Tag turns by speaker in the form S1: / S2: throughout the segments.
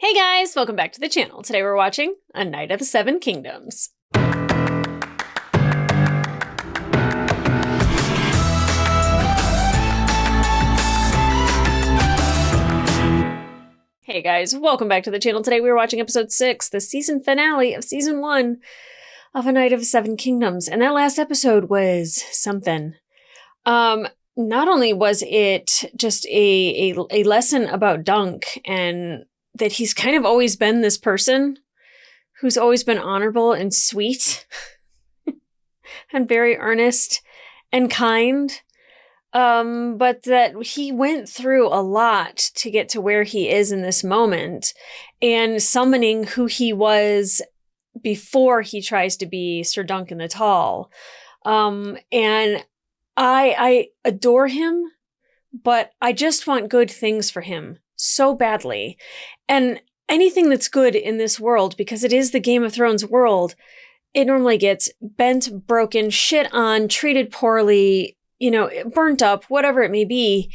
S1: Hey guys, welcome back to the channel. Today we're watching A Knight of the Seven Kingdoms. Hey guys, welcome back to the channel. Today we're watching episode 6, the season finale of season 1 of A Knight of the Seven Kingdoms. And that last episode was something. Not only was it just a lesson about Dunk and that he's kind of always been this person who's always been honorable and sweet and very earnest and kind. But that he went through a lot to get to where he is in this moment and summoning who he was before he tries to be Sir Duncan the Tall. And I adore him, but I just want good things for him so badly. And anything that's good in this world, because it is the Game of Thrones world, it normally gets bent, broken, shit on, treated poorly, burnt up, whatever it may be.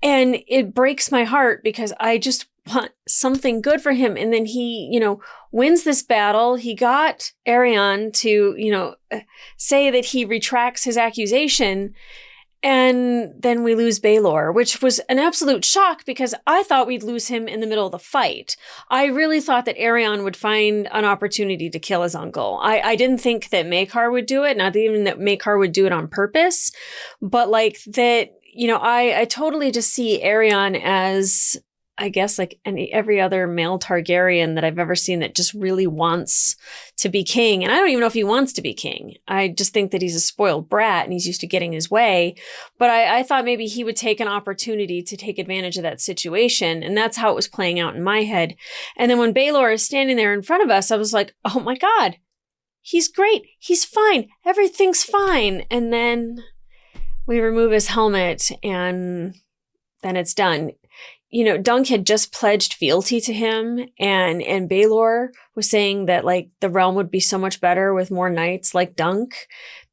S1: And it breaks my heart because I just want something good for him. And then he, wins this battle. He got Arion to, say that he retracts his accusation. And then we lose Baelor, which was an absolute shock because I thought we'd lose him in the middle of the fight. I really thought that Arion would find an opportunity to kill his uncle. I didn't think that Maekar would do it, not even that Maekar would do it on purpose, but like that, I totally just see Arion as, I guess, like every other male Targaryen that I've ever seen that just really wants to be king. And I don't even know if he wants to be king. I just think that he's a spoiled brat and he's used to getting his way. But I thought maybe he would take an opportunity to take advantage of that situation. And that's how it was playing out in my head. And then when Baelor is standing there in front of us, I was like, oh my God, he's great. He's fine. Everything's fine. And then we remove his helmet and then it's done. Dunk had just pledged fealty to him, and Baelor was saying that like the realm would be so much better with more knights like Dunk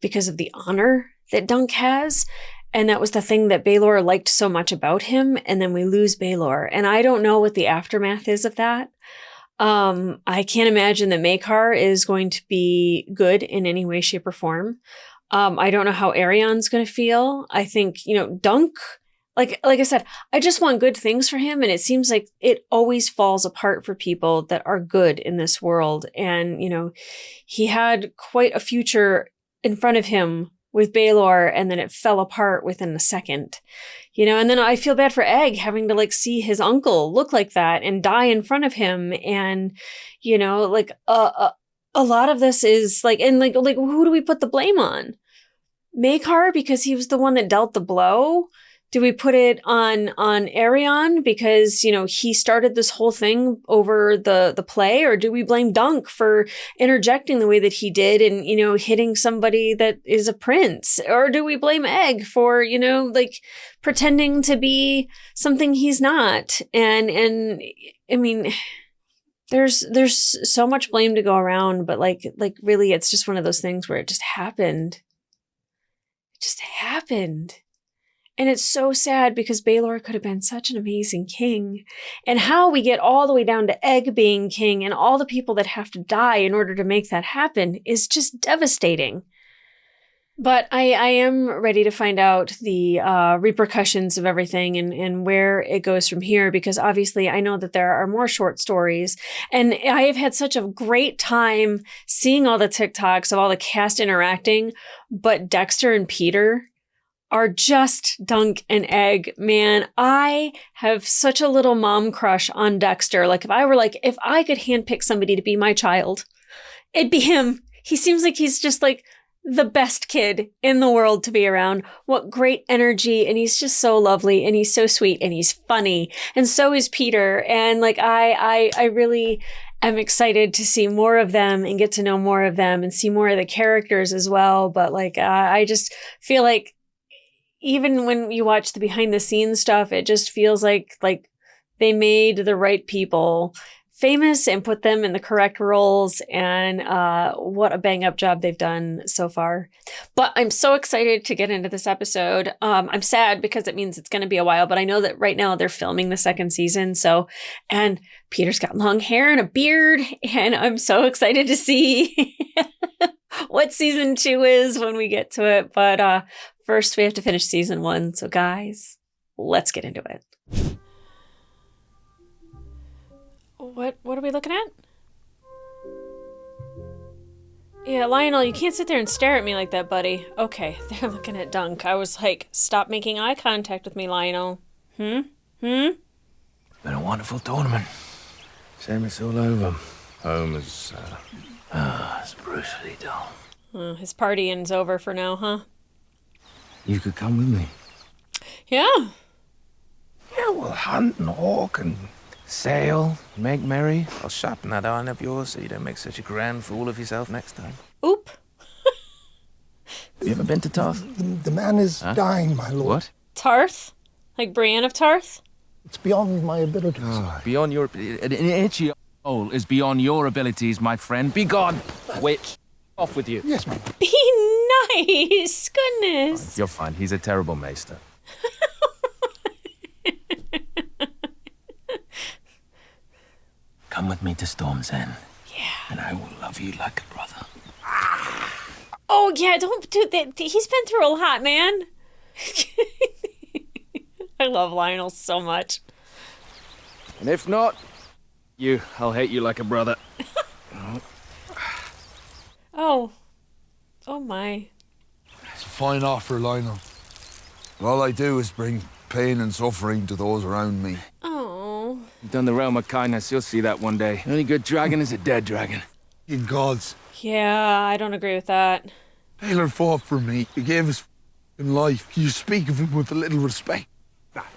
S1: because of the honor that Dunk has. And that was the thing that Baelor liked so much about him. And then we lose Baelor. And I don't know what the aftermath is of that. I can't imagine that Maekar is going to be good in any way, shape, or form. I don't know how Arion's going to feel. I think, Dunk, like I said, I just want good things for him. And it seems like it always falls apart for people that are good in this world. And, he had quite a future in front of him with Baelor, and then it fell apart within a second, and then I feel bad for Egg having to like see his uncle look like that and die in front of him. And, a lot of this is like, and like, who do we put the blame on? Maekar, because he was the one that dealt the blow? Do we put it on Arion because, he started this whole thing over the play? Or do we blame Dunk for interjecting the way that he did and, hitting somebody that is a prince? Or do we blame Egg for, pretending to be something he's not? And I mean, there's so much blame to go around, but like really, it's just one of those things where it just happened. It just happened. And it's so sad because Baelor could have been such an amazing king. And how we get all the way down to Egg being king and all the people that have to die in order to make that happen is just devastating. But I am ready to find out the repercussions of everything and where it goes from here, because obviously I know that there are more short stories. And I have had such a great time seeing all the TikToks of all the cast interacting, but Dexter and Peter are just Dunk and Egg. Man, I have such a little mom crush on Dexter. Like if I could handpick somebody to be my child, it'd be him. He seems like he's just like the best kid in the world to be around. What great energy. And he's just so lovely and he's so sweet and he's funny. And so is Peter. And like, I really am excited to see more of them and get to know more of them and see more of the characters as well. But like, I just feel like even when you watch the behind the scenes stuff, it just feels like they made the right people famous and put them in the correct roles, and what a bang up job they've done so far. But I'm so excited to get into this episode. I'm sad because it means it's going to be a while, but I know that right now they're filming the second season. And Peter's got long hair and a beard, and I'm so excited to see what season 2 is when we get to it. But first we have to finish season 1. So guys, let's get into it. What are we looking at? Yeah, Lionel, you can't sit there and stare at me like that, buddy. Okay, they're looking at Dunk. I was like, stop making eye contact with me, Lionel. Been
S2: a wonderful tournament. Same as all over. Home is, it's brutally dull.
S1: His partying's over for now, huh?
S2: You could come with me.
S1: Yeah.
S2: Yeah, we'll hunt and hawk and sail, make merry. I'll sharpen that iron of yours so you don't make such a grand fool of yourself next time.
S1: Oop.
S2: Have you ever been to Tarth?
S3: The man is dying, my lord.
S2: What?
S1: Tarth? Like Brienne of Tarth?
S3: It's beyond my abilities.
S2: Beyond your... An itchy hole is beyond your abilities, my friend. Be gone, witch. Off with you.
S3: Yes, ma'am.
S1: Be nice. Goodness.
S2: You're fine. He's a terrible maester. Come with me to Storm's End.
S1: Yeah.
S2: And I will love you like a brother.
S1: Oh, yeah, don't do that. He's been through a lot, man. I love Lionel so much.
S2: And if not, I'll hate you like a brother.
S1: Oh. Oh, my.
S4: It's a fine offer, Lionel. All I do is bring pain and suffering to those around me.
S1: Oh.
S2: You've done the realm of kindness. You'll see that one day. The only good dragon is a dead dragon.
S4: In gods,
S1: Yeah, I don't agree with that.
S4: Baelor fought for me. He gave his f***ing life. You speak of him with a little respect.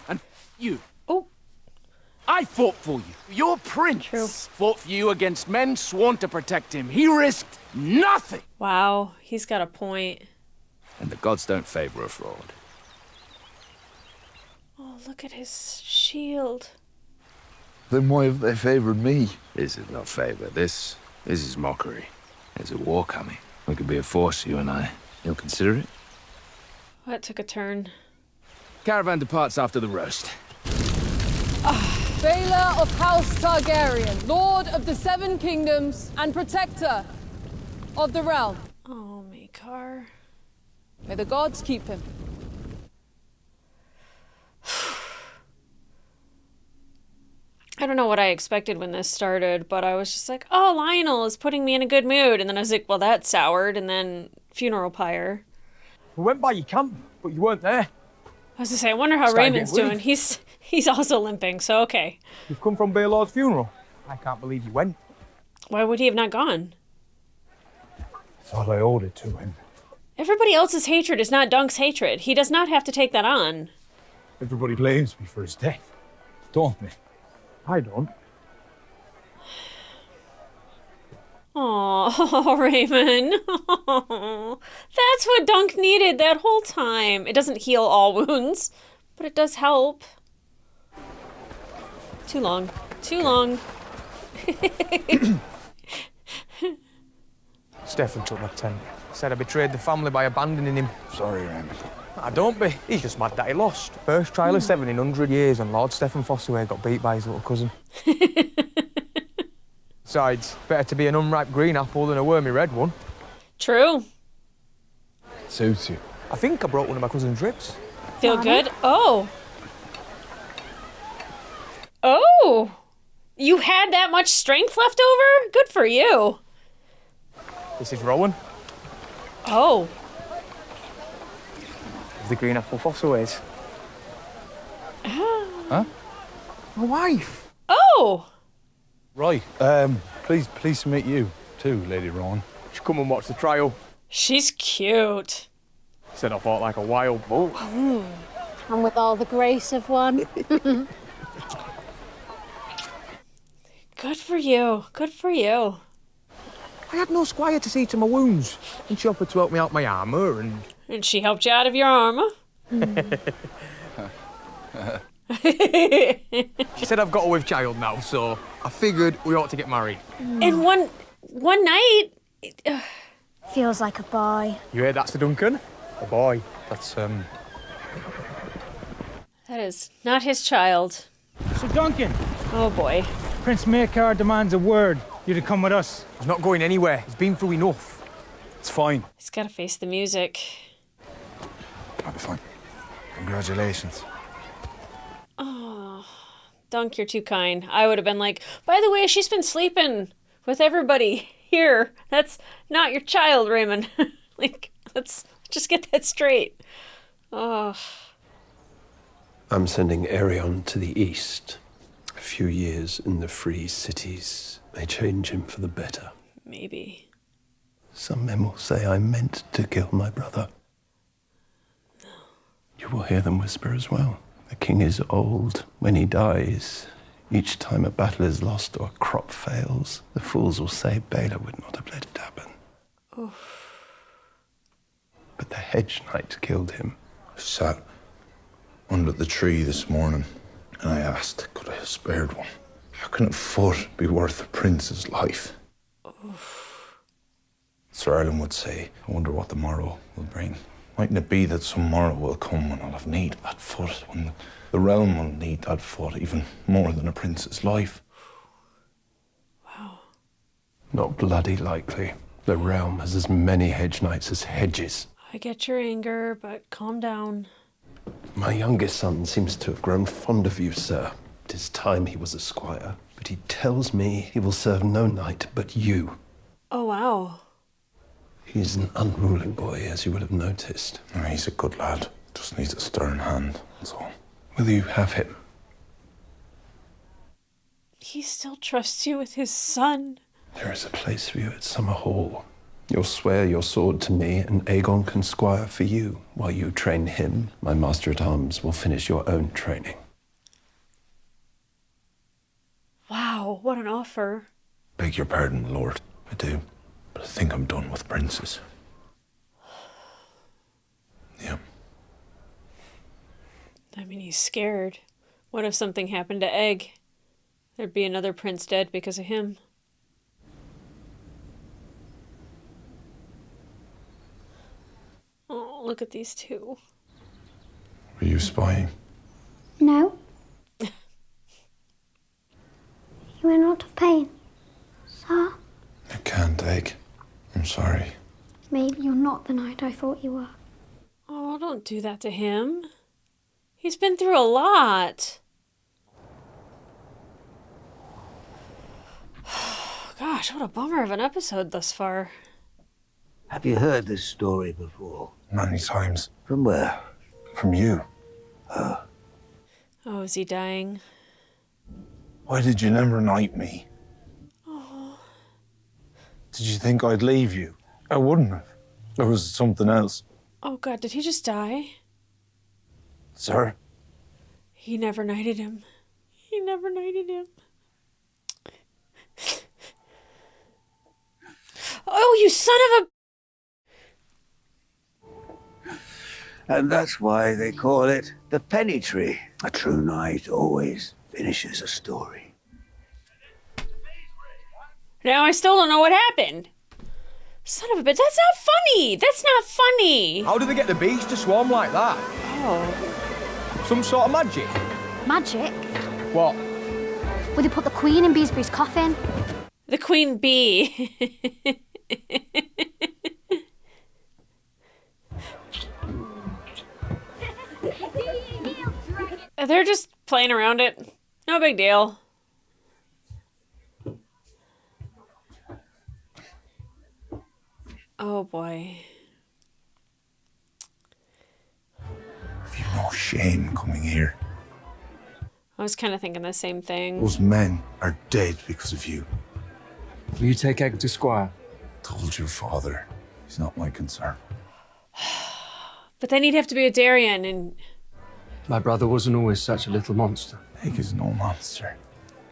S2: And you.
S1: Oh.
S2: I fought for you. Your prince
S1: True.
S2: fought for you against men sworn to protect him. He risked nothing.
S1: Wow, he's got a point.
S2: And the gods don't favor a fraud.
S1: Oh, look at his shield.
S4: Then why have they favored me?
S2: This is not favor. This is mockery. There's a war coming. We could be a force, you and I. You'll consider it?
S1: That took a turn.
S2: Caravan departs after the roast.
S5: Baelor of House Targaryen, Lord of the Seven Kingdoms and Protector of the realm.
S1: Oh, Maekar.
S5: May the gods keep him.
S1: I don't know what I expected when this started, but I was just like, oh, Lionel is putting me in a good mood. And then I was like, well, that soured. And then funeral pyre.
S6: We went by your camp, but you weren't there.
S1: I was gonna say, I wonder how
S6: Started
S1: Raymun's
S6: getting
S1: doing. He's also limping, so okay.
S6: You've come from Baelor's funeral. I can't believe you went.
S1: Why would he have not gone?
S3: Thought I owed it to him.
S1: Everybody else's hatred is not Dunk's hatred. He does not have to take that on.
S3: Everybody blames me for his death, don't they?
S6: I don't.
S1: Oh, Raymun. That's what Dunk needed that whole time. It doesn't heal all wounds, but it does help. Too long. Too long.
S6: Stefan took my tent. Said I betrayed the family by abandoning him.
S3: Sorry, Raymun.
S6: I don't be. He's just mad that he lost. First trial of 7 in 100 years, and Lord Stefan Fossaway got beat by his little cousin. Besides, better to be an unripe green apple than a wormy red one.
S1: True.
S3: Suits you.
S6: I think I broke one of my cousin's ribs.
S1: Feel good? Oh. Oh. You had that much strength left over? Good for you.
S6: This is Rowan,
S1: Oh.
S6: of the green apple Fossaways.
S3: Huh?
S6: My wife.
S1: Oh.
S3: Right. Pleased to meet you too, Lady Rowan.
S6: She come and watch the trial.
S1: She's cute.
S6: Said I fought like a wild bull.
S7: And with all the grace of one.
S1: Good for you. Good for you.
S6: I had no squire to see to my wounds, and she offered to help me out my armour, and...
S1: And she helped you out of your armor?
S6: She said I've got a with child now, so I figured we ought to get married.
S1: In one night?
S7: Feels like a boy.
S6: You heard that, Sir Duncan? A boy.
S3: That's,
S1: That is not his child.
S8: Sir Duncan,
S1: Oh boy.
S8: Prince Maekar demands a word. You to come with us.
S6: He's not going anywhere. He's been through enough.
S3: it's fine.
S1: He's gotta face the music.
S3: I'll be fine. Congratulations.
S1: Oh, Dunk, you're too kind. I would have been like, by the way, she's been sleeping with everybody here. That's not your child, Raymun. Like, let's just get that straight. Oh.
S9: I'm sending Arion to the east. A few years in the free cities may change him for the better.
S1: Maybe.
S9: Some men will say I meant to kill my brother.
S1: No.
S9: You will hear them whisper as well. The king is old. When he dies, each time a battle is lost or a crop fails, the fools will say Baelor would not have let it happen.
S1: Oof.
S9: But the hedge knight killed him.
S10: I sat under the tree this morning and I asked, could I have spared one? How can a foot be worth a prince's life?
S1: Oof.
S10: Sir Ireland would say, I wonder what the morrow will bring. Mightn't it be that some morrow will come when I'll have need of that foot, when the realm will need that foot even more than a prince's life?
S1: Wow.
S9: Not bloody likely. The realm has as many hedge knights as hedges.
S1: I get your anger, but calm down.
S9: My youngest son seems to have grown fond of you, sir. It is time he was a squire, but he tells me he will serve no knight but you.
S1: Oh, wow.
S9: He's an unruly boy, as you would have noticed.
S10: Oh, he's a good lad. Just needs a stern hand, that's all.
S9: Will you have him?
S1: He still trusts you with his son.
S9: There is a place for you at Summer Hall. You'll swear your sword to me, and Aegon can squire for you. While you train him, my master-at-arms will finish your own training.
S1: Wow, what an offer.
S10: Beg your pardon, Lord. I do. But I think I'm done with princes. Yeah.
S1: I mean, he's scared. What if something happened to Egg? There'd be another prince dead because of him. Oh, look at these two.
S10: Were you spying?
S7: No. You in a lot of pain, sir?
S10: I can't, Egg. I'm sorry.
S7: Maybe you're not the knight I thought you were.
S1: Oh, don't do that to him. He's been through a lot. Gosh, what a bummer of an episode thus far.
S11: Have you heard this story before?
S10: Many times.
S11: From where?
S10: From you.
S1: Oh, is he dying?
S10: Why did you never knight me?
S1: Oh.
S10: Did you think I'd leave you? I wouldn't have. There was something else.
S1: Oh God, did he just die?
S10: Sir?
S1: He never knighted him. He never knighted him. Oh, you son of a...
S11: And that's why they call it the penny tree. A true knight always finishes a story.
S1: Now I still don't know what happened. Son of a bitch, that's not funny. That's not funny.
S6: How do they get the bees to swarm like that?
S1: Oh.
S6: Some sort of magic?
S7: Magic?
S6: What?
S7: Will they put the queen in Beesbury's coffin?
S1: The queen bee. They're just playing around it. No big deal. Oh boy.
S10: Have you no shame coming here?
S1: I was kind of thinking the same thing.
S10: Those men are dead because of you.
S12: Will you take Egg to Squire?
S10: Told your father. He's not my concern.
S1: But then he'd have to be a Darien and...
S12: My brother wasn't always such a little monster.
S10: Egg is no monster.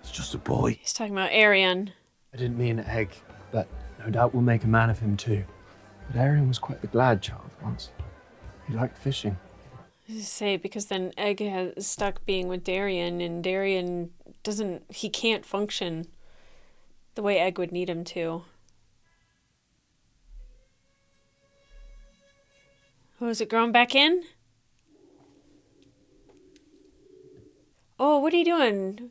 S10: He's just a boy.
S1: He's talking about Arian.
S12: I didn't mean Egg, but no doubt we'll make a man of him too. But Arian was quite the glad child once. He liked fishing.
S1: I was to say, because then Egg has stuck being with Darien, and Darien he can't function the way Egg would need him to. Oh, is it grown back in? Oh, what are you doing?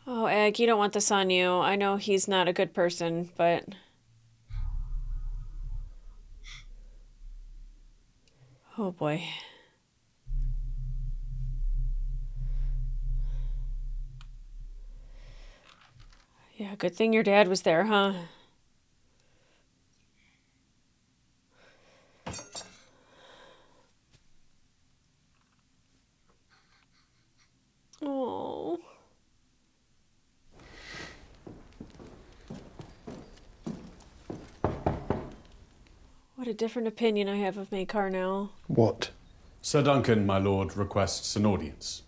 S1: Oh, Egg, you don't want this on you. I know he's not a good person, but... Oh, boy. Yeah, good thing your dad was there, huh? Oh. What a different opinion I have of Maekar now.
S9: What?
S13: Sir Duncan, my lord, requests an audience.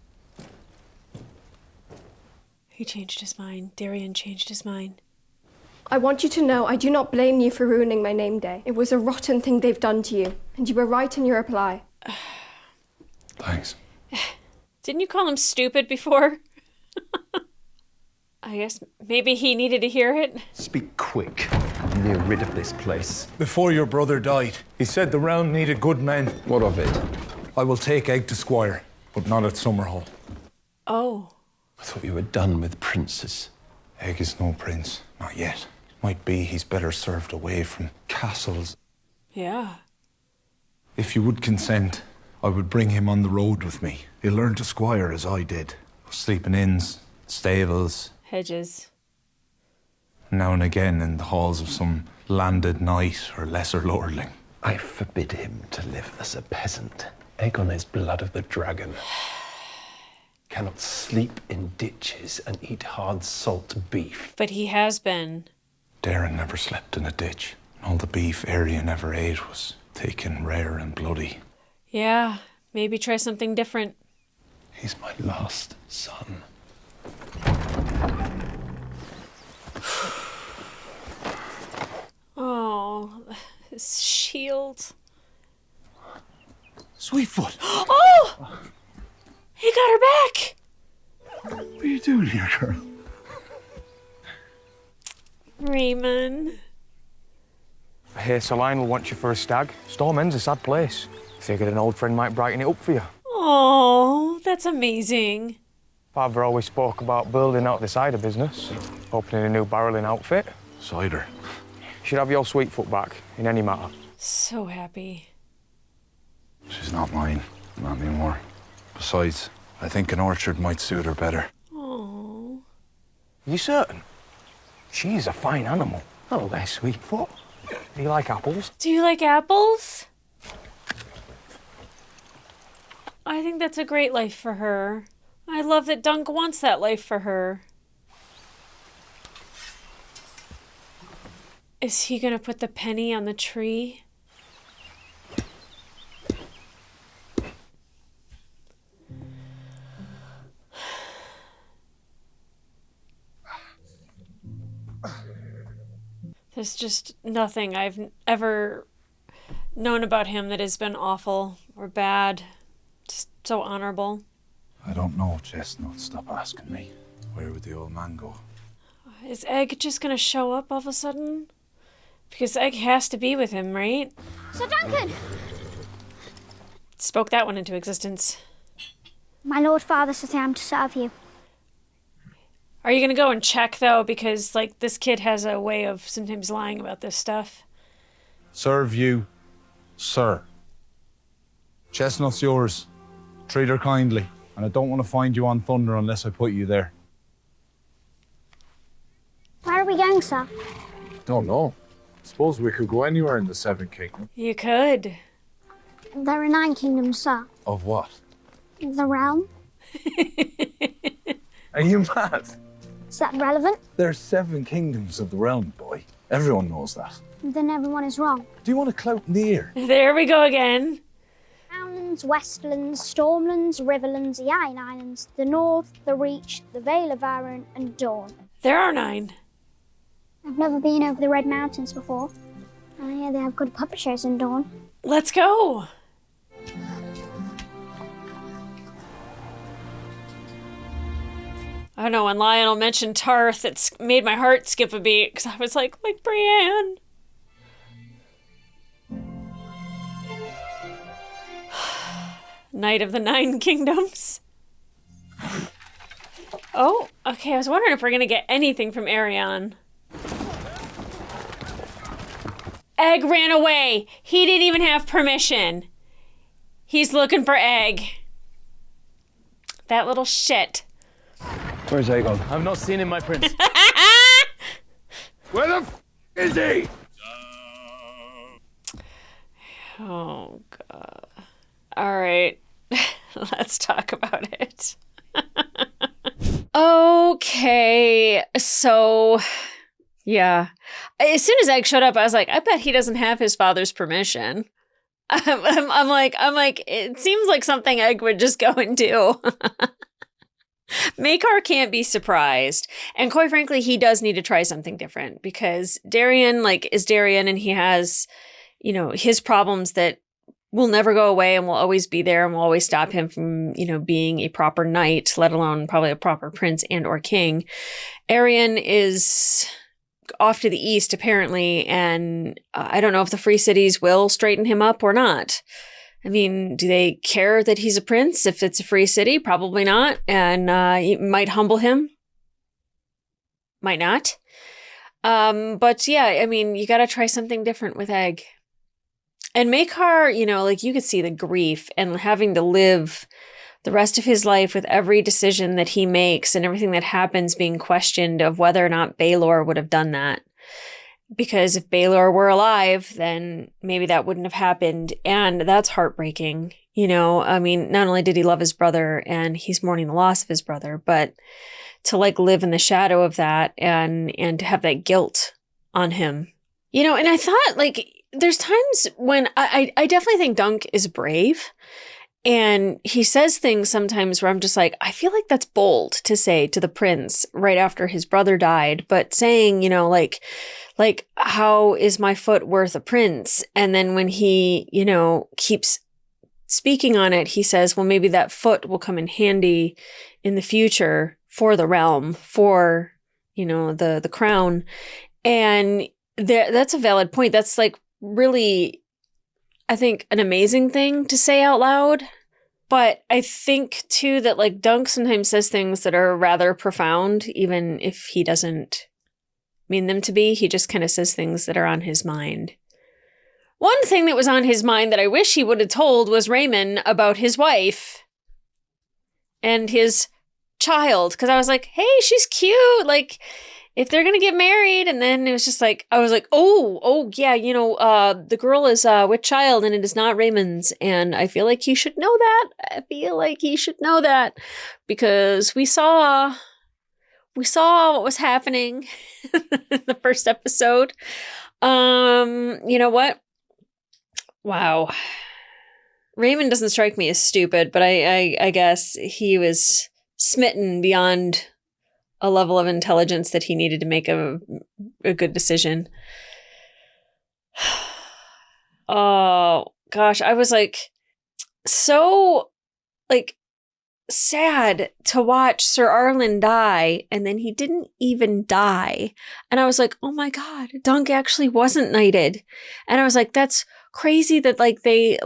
S1: He changed his mind. Darian changed his mind.
S14: I want you to know I do not blame you for ruining my name day. It was a rotten thing they've done to you, and you were right in your reply.
S10: Thanks.
S1: Didn't you call him stupid before? I guess maybe he needed to hear it.
S9: Speak quick. I'm near rid of this place.
S3: Before your brother died, he said the realm needed good men.
S9: What of it?
S3: I will take Egg to Squire, but not at Summerhall.
S1: Oh.
S9: I thought you were done with princes.
S10: Egg is no prince, not yet. Might be he's better served away from castles.
S1: Yeah.
S10: If you would consent, I would bring him on the road with me. He'll learn to squire as I did. Sleep in inns, stables.
S1: Hedges.
S10: Now and again in the halls of some landed knight or lesser lordling.
S9: I forbid him to live as a peasant. Egg on his blood of the dragon. Cannot sleep in ditches and eat hard salt beef.
S1: But he has been.
S10: Darren never slept in a ditch. All the beef Arian ever ate was taken rare and bloody.
S1: Yeah, maybe try something different.
S9: He's my last son.
S1: Oh, his shield.
S3: Sweetfoot!
S1: Oh! He got her back!
S3: What are you doing here, girl?
S1: Raymun.
S6: I hear Sir Lionel wants you for a stag. Storm End's a sad place. Figured an old friend might brighten it up for you.
S1: Oh, that's amazing.
S6: Father always spoke about building out the cider business, opening a new barrelling outfit.
S10: Cider?
S6: Should have your Sweetfoot back in any matter.
S1: So happy.
S10: She's not mine, not anymore. Besides, I think an orchard might suit her better.
S1: Oh.
S6: You certain? She's a fine animal. Oh, there, Sweetfoot. Do you like apples?
S1: Do you like apples? I think that's a great life for her. I love that Dunk wants that life for her. Is he gonna put the penny on the tree? There's just nothing I've ever known about him that has been awful or bad. Just so honorable.
S10: I don't know, Chestnut. Stop asking me. Where would the old man go?
S1: Is Egg just gonna show up all of a sudden? Because Egg has to be with him, right?
S7: Sir Duncan!
S1: Spoke that one into existence.
S7: My Lord Father says I am to serve you.
S1: Are you gonna go and check, though? Because, like, this kid has a way of sometimes lying about this stuff.
S10: Serve you, sir. Chestnut's yours. Treat her kindly. And I don't want to find you on Thunder unless I put you there.
S7: Where are we going, sir?
S3: Don't know. Suppose we could go anywhere in the Seven Kingdoms.
S1: You could.
S7: There are 9 kingdoms, sir.
S3: Of what?
S7: The realm.
S3: Are you mad?
S7: Is that relevant?
S3: There's 7 kingdoms of the realm, boy. Everyone knows that.
S7: Then everyone is wrong.
S3: Do you want to clout in the ear?
S1: There we go again.
S7: Downlands, Westlands, Stormlands, Riverlands, the Iron Islands, the North, the Reach, the Vale of Arryn, and Dorne.
S1: There are 9.
S7: I've never been over the Red Mountains before. I hear they have good publishers in Dorne.
S1: Let's go. I don't know, when Lionel mentioned Tarth, it's made my heart skip a beat, because I was like Brienne. Knight of the Nine Kingdoms. Oh, okay, I was wondering if we're going to get anything from Arion. Egg ran away. He didn't even have permission. He's looking for Egg. That little shit.
S12: Where's Aegon? I've not seen him, my prince.
S4: Where the f is he?
S1: Oh, God. All right. Let's talk about it. Okay. So, yeah. As soon as Egg showed up, I was like, I bet he doesn't have his father's permission. I'm like, it seems like something Egg would just go and do. Maekar can't be surprised. And quite frankly, he does need to try something different because Darien, is Darien, and he has, his problems that will never go away and will always be there and will always stop him from, being a proper knight, let alone probably a proper prince and or king. Arion is off to the east, apparently, and I don't know if the Free Cities will straighten him up or not. I mean, do they care that he's a prince if it's a free city? Probably not. And it might humble him. Might not. But yeah, I mean, you got to try something different with Egg. And Maekar, you could see the grief and having to live the rest of his life with every decision that he makes and everything that happens being questioned of whether or not Baelor would have done that. Because if Baelor were alive, then maybe that wouldn't have happened. And that's heartbreaking. I mean, not only did he love his brother and he's mourning the loss of his brother, but to live in the shadow of that and to have that guilt on him. And I thought there's times when I definitely think Dunk is brave. And he says things sometimes where I'm just like, I feel like that's bold to say to the prince right after his brother died, but saying, how is my foot worth a prince? And then when he, keeps speaking on it, he says, well, maybe that foot will come in handy in the future for the realm, for, the crown. And that's a valid point. That's really, I think, an amazing thing to say out loud. But I think, too, that Dunk sometimes says things that are rather profound, even if he doesn't mean them to be. He just kind of says things that are on his mind. One thing that was on his mind that I wish he would have told was Raymun about his wife and his child. Because I was like, hey, she's cute. If they're going to get married, and then it was just I was like, oh, yeah, the girl is with child and it is not Raymun's. And I feel like he should know that. I feel like he should know that because we saw what was happening in the first episode. You know what? Wow. Raymun doesn't strike me as stupid, but I guess he was smitten beyond a level of intelligence that he needed to make a good decision. Oh, gosh. I was so sad to watch Sir Arlen die, and then he didn't even die. And I was like, oh my God, Dunk actually wasn't knighted. And I was like, that's crazy that they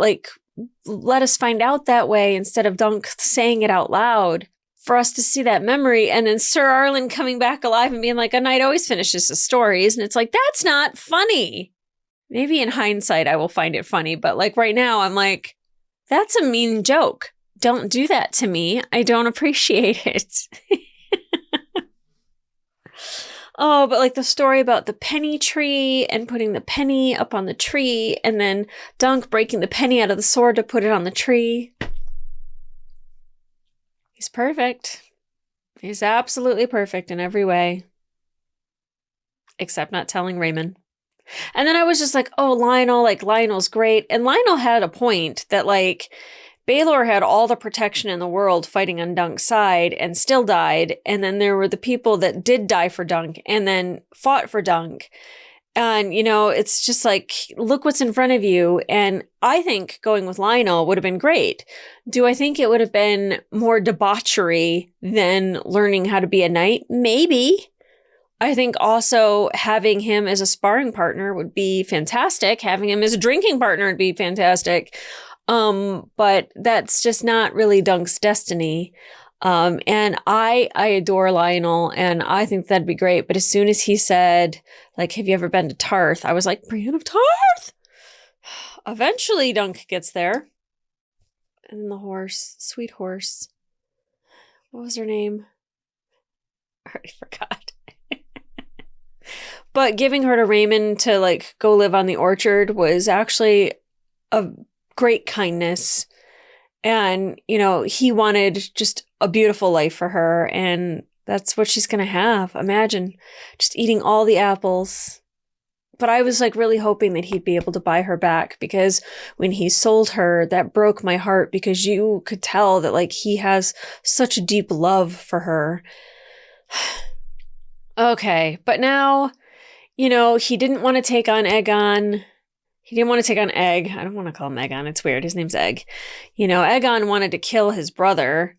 S1: let us find out that way instead of Dunk saying it out loud. For us to see that memory, and then Sir Arlen coming back alive and being like, a knight always finishes his stories, and it's that's not funny. Maybe in hindsight I will find it funny, but right now I'm like, that's a mean joke. Don't do that to me. I don't appreciate it. Oh, but the story about the penny tree and putting the penny up on the tree, and then Dunk breaking the penny out of the sword to put it on the tree. He's perfect. He's absolutely perfect in every way. Except not telling Raymun. And then I was just like, oh, Lionel, Lionel's great. And Lionel had a point that Baelor had all the protection in the world fighting on Dunk's side and still died. And then there were the people that did die for Dunk and then fought for Dunk. And, it's just like, look what's in front of you. And I think going with Lionel would have been great. Do I think it would have been more debauchery than learning how to be a knight? Maybe. I think also having him as a sparring partner would be fantastic. Having him as a drinking partner would be fantastic. But that's just not really Dunk's destiny. And I adore Lionel, and I think that'd be great. But as soon as he said, like, have you ever been to Tarth? I was like, Brienne of Tarth! Eventually Dunk gets there. And then the horse, sweet horse. What was her name? I already forgot. But giving her to Raymun to, like, go live on the orchard was actually a great kindness. And, he wanted just a beautiful life for her. And that's what she's going to have. Imagine just eating all the apples. But I was like really hoping that he'd be able to buy her back, because when he sold her, that broke my heart, because you could tell that like he has such a deep love for her. Okay. But now, he didn't want to take on Aegon. He didn't want to take on Egg. I don't want to call him Aegon. It's weird. His name's Egg. Aegon wanted to kill his brother,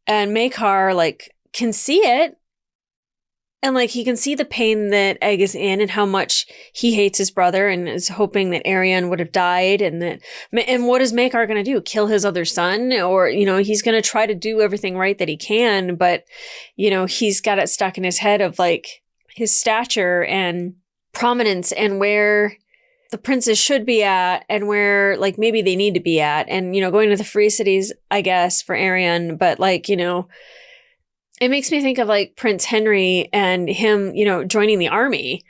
S1: and Maekar, like, can see it. And, like, he can see the pain that Egg is in and how much he hates his brother and is hoping that Arianne would have died. And what is Maekar going to do? Kill his other son? Or, he's going to try to do everything right that he can. But, he's got it stuck in his head of, like, his stature and prominence and where the princes should be at and where like maybe they need to be at, and going to the free cities, I guess, for Arianne. But like it makes me think of like Prince Henry and him joining the army,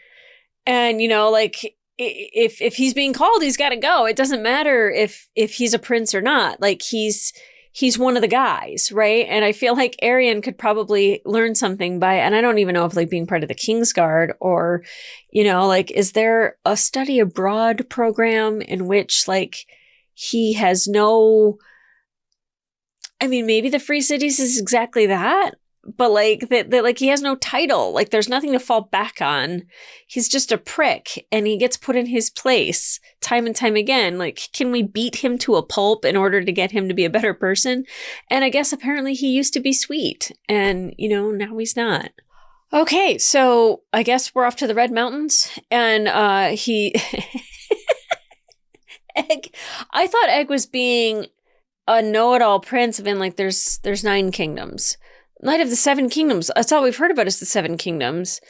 S1: and like if he's being called, he's got to go. It doesn't matter if he's a prince or not. Like he's one of the guys, right? And I feel like Arianne could probably learn something by, and I don't even know if like being part of the Kingsguard or, like, is there a study abroad program in which like he has no, I mean, maybe the Free Cities is exactly that, but like that like he has no title. Like there's nothing to fall back on. He's just a prick, and he gets put in his place time and time again. Like, can we beat him to a pulp in order to get him to be a better person? And I guess apparently he used to be sweet, and now he's not. Okay, so I guess we're off to the Red Mountains, and Egg. I thought Egg was being a know-it-all prince, of in like there's 9 kingdoms. Knight of the 7 Kingdoms. That's all we've heard about is the 7 kingdoms.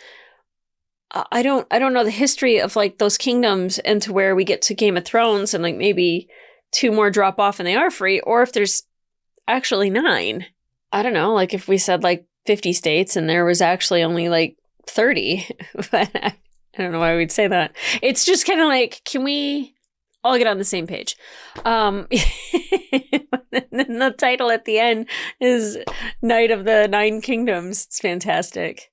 S1: I don't know the history of like those kingdoms and to where we get to Game of Thrones and like maybe 2 more drop off and they are free, or if there's actually 9. I don't know, like if we said like 50 states and there was actually only like 30. But I don't know why we'd say that. It's just kind of like, can we all get on the same page? And the title at the end is Knight of the 9 Kingdoms. It's fantastic.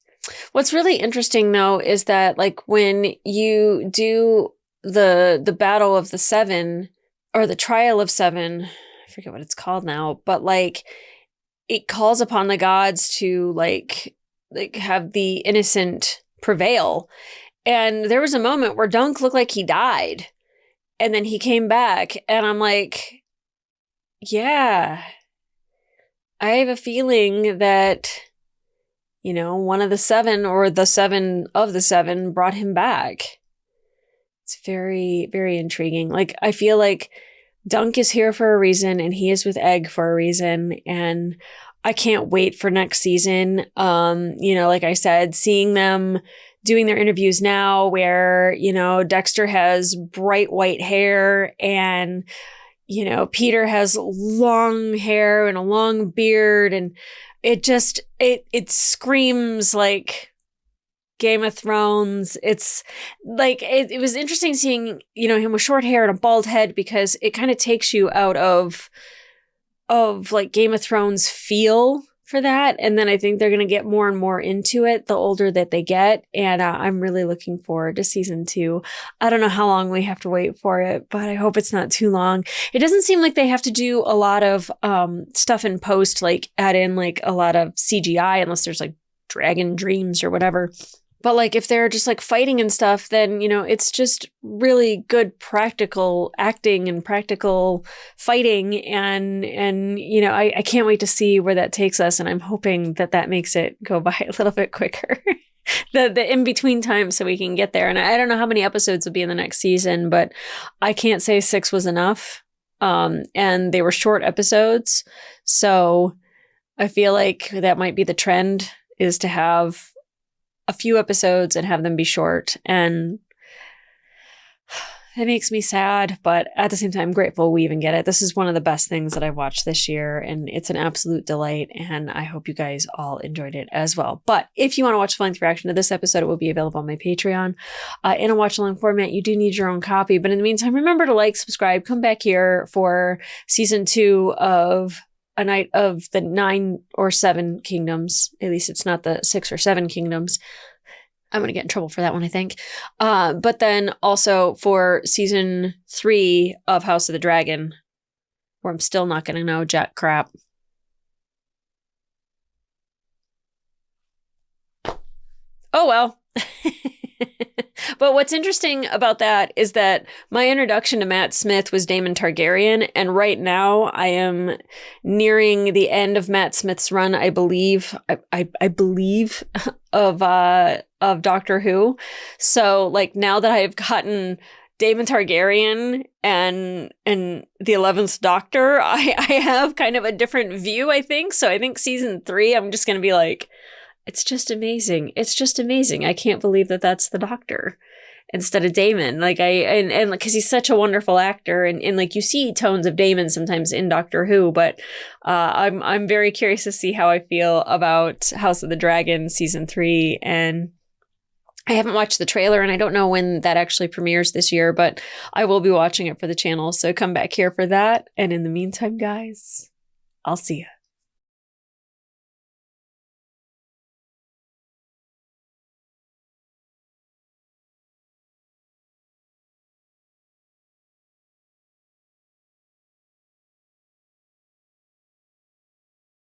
S1: What's really interesting though is that like when you do the Battle of the 7 or the Trial of 7, I forget what it's called now, but like it calls upon the gods to like have the innocent prevail. And there was a moment where Dunk looked like he died. And then he came back, and I'm like, yeah, I have a feeling that, one of the 7 or the 7 of the 7 brought him back. It's very, very intriguing. Like, I feel like Dunk is here for a reason, and he is with Egg for a reason. And I can't wait for next season. Like I said, seeing them doing their interviews now where, Dexter has bright white hair and, Peter has long hair and a long beard, and it screams like Game of Thrones. It's like, it was interesting seeing, him with short hair and a bald head, because it kind of takes you out of like Game of Thrones feel for that. And then I think they're going to get more and more into it the older that they get. And I'm really looking forward to season 2. I don't know how long we have to wait for it, but I hope it's not too long. It doesn't seem like they have to do a lot of stuff in post, like add in like a lot of CGI, unless there's like dragon dreams or whatever. But like if they're just like fighting and stuff, then, you know, it's just really good practical acting and practical fighting. And you know, I can't wait to see where that takes us. And I'm hoping that that makes it go by a little bit quicker. The in-between time so we can get there. And I don't know how many episodes will be in the next season, but I can't say 6 was enough. And they were short episodes. So I feel like that might be the trend, is to have a few episodes and have them be short. And it makes me sad, but at the same time, I'm grateful we even get it. This is one of the best things that I've watched this year, and it's an absolute delight, and I hope you guys all enjoyed it as well. But if you want to watch the full-length reaction to this episode, it will be available on my Patreon. In a watch-along format, you do need your own copy, but in the meantime, remember to like, subscribe, come back here for season 2 of A Night of the 9 or 7 Kingdoms. At least it's not the 6 or 7 kingdoms. I'm going to get in trouble for that one, I think. But then also for season 3 of House of the Dragon, where I'm still not going to know jack crap. Oh, well. But what's interesting about that is that my introduction to Matt Smith was Daemon Targaryen, and right now I am nearing the end of Matt Smith's run, I believe, I believe, of Doctor Who. So, like, now that I've gotten Daemon Targaryen and the 11th Doctor, I have kind of a different view, I think. So I think season 3, I'm just going to be like, it's just amazing. It's just amazing. I can't believe that that's the Doctor instead of Daemon. Like and because he's such a wonderful actor, and like you see tones of Daemon sometimes in Doctor Who, but I'm very curious to see how I feel about House of the Dragon season 3. And I haven't watched the trailer, and I don't know when that actually premieres this year, but I will be watching it for the channel. So come back here for that. And in the meantime, guys, I'll see you.